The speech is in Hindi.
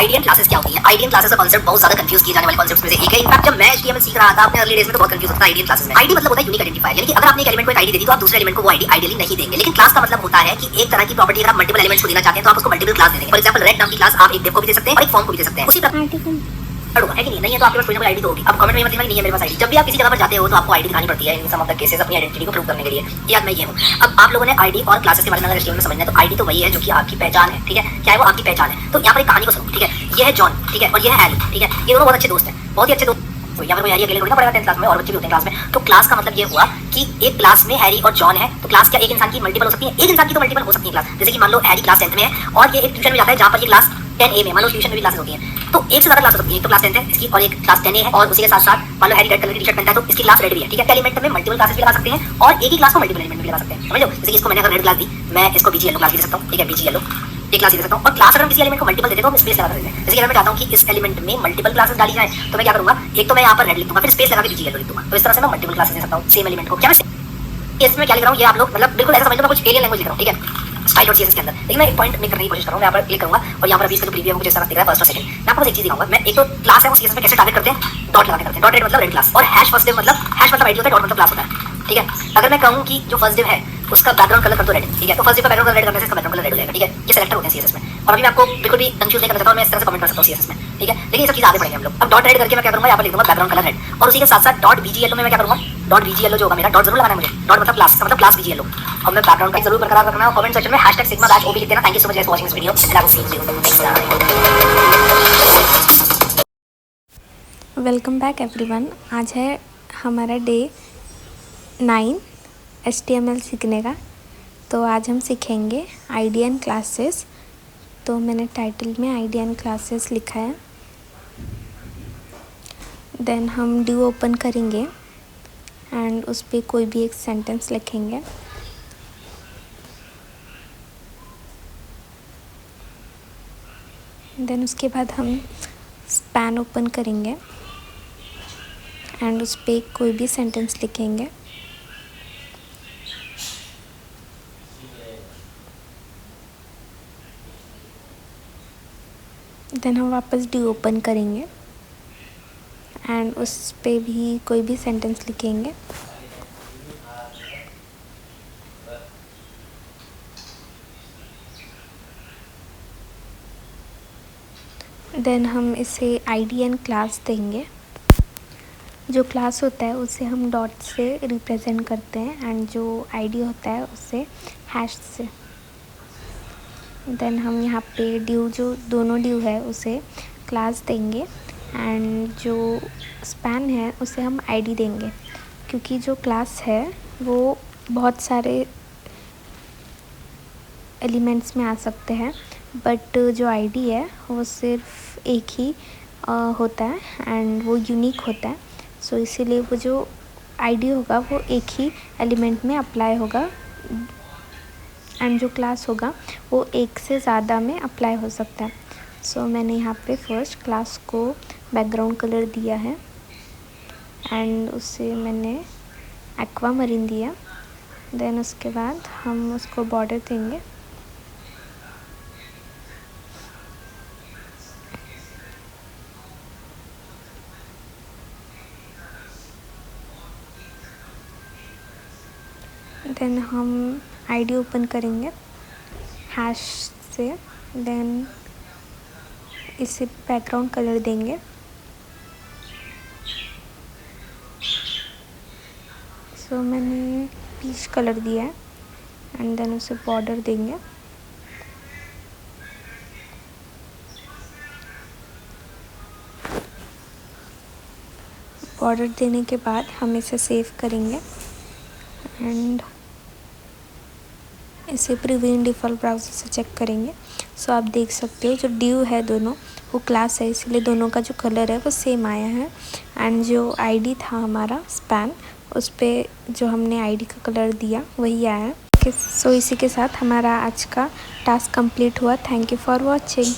आईडीएन क्लासेस क्या होती है? आईडीएन क्लासेस का कांसेप्ट बहुत ज्यादा कंफ्यूज किए जाने वाले कांसेप्ट्स में से एक है। इनफैक्ट जब मैं एचटीएमएल सीख रहा था अपने अर्ली डेज में तो बहुत कंफ्यूज होता था आईडीएन क्लासेस में। आईडी मतलब होता है यूनिक आइडेंटिफायर, यानी कि अगर आपने एक एलिमेंट को एक आईडी दे दी तो आप दूसरे एलिमेंट को वो आईडी आइडियली नहीं देंगे। लेकिन क्लास का मतलब होता है कि एक तरह की प्रॉपर्टी अगर आप मल्टीपल एलिमेंट्स को देना चाहते हैं तो आप उसको मल्टीपल क्लास दे देंगे। फॉर एग्जांपल रेड नाम की क्लास आप एक डेव को भी दे सकते हैं और एक फॉर्म को भी दे सकते हैं। उसी प्रकार है कि नहीं है तो आपके पास कोई ना कोई आईडी तो होगी। अब कमेंट में मत लिखना नहीं है मेरे पास आईडी। जब भी आप किसी जगह पर जाते हो तो आपको आईडी दिखानी पड़ती है इन सम ऑफ द केसेस अपनी आइडेंटिटी को प्रूव करने के लिए कि यार मैं ये हूं। अब आप लोगों ने आईडी और क्लासेस के बारे में अगर एचटीएमएल में समझना है तो आईडी तो वही है जो कि आपकी पहचान है, ठीक है, क्या है वो आपकी पहचान है। तो यहाँ पर एक कहानी को सुनो, ठीक है, ये है जॉन, ठीक है, और ये है हैरी, ठीक है, ये दोनों बहुत अच्छे दोस्त हैं, बहुत ही अच्छे दोस्त। यहाँ पर कोई हैरी अकेले थोड़ी ना पड़ेगा 10th क्लास में, और बच्चे भी होते हैं क्लास में। तो क्लास का मतलब ये हुआ कि एक क्लास में हैरी और जॉन है तो क्लास क्या एक इंसान की मल्टीपल हो सकती है? एक इंसान की तो मल्टीपल हो सकती है क्लास। जैसे कि मान लो हैरी क्लास 10th में है और ये एक ट्यूशन में जाता है जहाँ पर ये क्लास 10A में, मान लो ट्यूशन में भी क्लासेस होती हैं तो एक से ज्यादा क्लास हो सकती है। एक तो क्लास 10th है इसकी और एक क्लास 10A है, और उसी के साथ साथ मान लो हैरी रेड कलर की टी-शर्ट पहनता है तो इसकी क्लास रेड भी है, ठीक है। एलिमेंट में मल्टीपल क्लासेस भी लगा सकते हैं और एक ही क्लास को मल्टीपल एलिमेंट भी लगा सकते हैं, समझ लो। जैसे कि इसको मैंने अगर रेड क्लास दी, मैं इसको बीजी येलो क्लास भी दे सकता हूँ, ठीक है, बीजी येलो एक क्लास दे सकता हूँ। और क्लास अगर हम किसी एलिमेंट को मल्टीपल देते तो हम स्पेस लगा सकते हैं। जैसे कि अगर मैं चाहता हूँ कि इस एलिमेंट में मल्टीपल क्लासेस डाली जाए तो मैं क्या करूंगा, एक तो मैं यहाँ पर रेड लिख दूंगा फिर स्पेस लगा के बीजी येलो लिख दूंगा। तो इस तरह से मैं मल्टीपल क्लासेस दे सकता हूँ सेम एलिमेंट को। क्या मैं इसमें क्या लिख रहा हूँ ये आप लोग मतलब बिल्कुल ऐसा समझ लो मैं कुछ एलियन लैंग्वेज लिख रहा हूँ, ठीक है, स्टाइल और सीएसएस के अंदर। लेकिन मैं एक पॉइंट मेक करने की कोशिश कर रहा हूँ, मैं यहाँ पर क्लिक करूंगा और यहाँ पर अभी इसका जो प्रीव्यू है मुझे इस तरह दिख रहा है फर्स्ट और सेकंड। मैं आपको बस एक चीज दिखाऊंगा, मैं एक तो क्लास है वो सीएसएस में कैसे टारगेट करते हैं, डॉट लगा के करते हैं। डॉट रेड मतलब रेड क्लास और हैश फर्स्ट डिव मतलब हैश मतलब आईडी होता है, डॉट मतलब क्लास होता है, ठीक है। अगर मैं कहूँ कि जो फर्स्ट डिव है उसका बैकग्राउंड कलर कर दो रेड, ठीक है, तो फर्स्ट डिव का बैकग्राउंड कलर रेड करने से इसका बैकग्राउंड कलर रेड हो जाएगा, ठीक है। ये सेलेक्टर होते हैं सीएसएस में और अभी मैं आपको बिल्कुल भी कंफ्यूज नहीं करना चाहता हूं, मैं इस तरह से कमेंट कर सकता हूं सीएसएस में, ठीक है। लेकिन ये सब चीजें आगे पढ़ेंगे हम लोग। अब डॉट रेड करके मैं क्या करूंगा, यहाँ पर लिख दूंगा बैकग्राउंड कलर रेड और उसी के साथ साथ डॉट बीजीएलओ में मैं क्या करूंगा, डॉट बीजीएलओ जो होगा मेरा डॉट जरूर लगाना है मुझे, डॉट मतलब क्लास का मतलब क्लास बीजीएलओ। और मैं बैकग्राउंड का जरूर बरकरार रखना है और कमेंट सेक्शन में #sigma-ob लिख देना। Thank you so much guys for watching this video and I will see you next time. Welcome back everyone. आज है हमारा डे 9 HTML सीखने का। तो आज हम सीखेंगे आईडीएन क्लासेस। तो मैंने टाइटल में आईडीएन क्लासेस लिखा है। देन हम ड्यू ओपन करेंगे एंड उस पर कोई भी एक सेंटेंस लिखेंगे। देन उसके बाद हम स्पैन ओपन करेंगे एंड उस पर कोई भी सेंटेंस लिखेंगे। देन हम वापस ड्यू ओपन करेंगे एंड उस पे भी कोई भी सेंटेंस लिखेंगे। देन हम इसे आईडीएन क्लास देंगे। जो क्लास होता है उसे हम डॉट से रिप्रेजेंट करते हैं एंड जो आईडी होता है उसे हैश से। देन हम यहाँ पे ड्यू जो दोनों ड्यू है उसे क्लास देंगे एंड जो स्पैन है उसे हम आईडी देंगे, क्योंकि जो क्लास है वो बहुत सारे एलिमेंट्स में आ सकते हैं बट जो आईडी है वो सिर्फ एक ही होता है एंड वो यूनिक होता है। सो इसीलिए वो जो आईडी होगा वो एक ही एलिमेंट में अप्लाई होगा एंड जो क्लास होगा वो एक से ज़्यादा में अप्लाई हो सकता है। सो मैंने यहाँ पे फर्स्ट क्लास को बैकग्राउंड कलर दिया है एंड उसे मैंने एक्वा मरीन दिया। देन उसके बाद हम उसको बॉर्डर देंगे। देन हम आईडी ओपन करेंगे हैश से। देन इसे बैकग्राउंड कलर देंगे। सो मैंने पीच कलर दिया है एंड देन उसे बॉर्डर देंगे। बॉर्डर देने के बाद हम इसे सेव करेंगे एंड इसे प्रीव्यू इन डिफ़ॉल्ट ब्राउज़र से चेक करेंगे। सो आप देख सकते हो जो ड्यू है दोनों वो क्लास है, इसलिए दोनों का जो कलर है वो सेम आया है एंड जो आईडी था हमारा स्पैन उस पर जो हमने आईडी का कलर दिया वही आया है। सो इसी के साथ हमारा आज का टास्क कंप्लीट हुआ। Thank you for watching.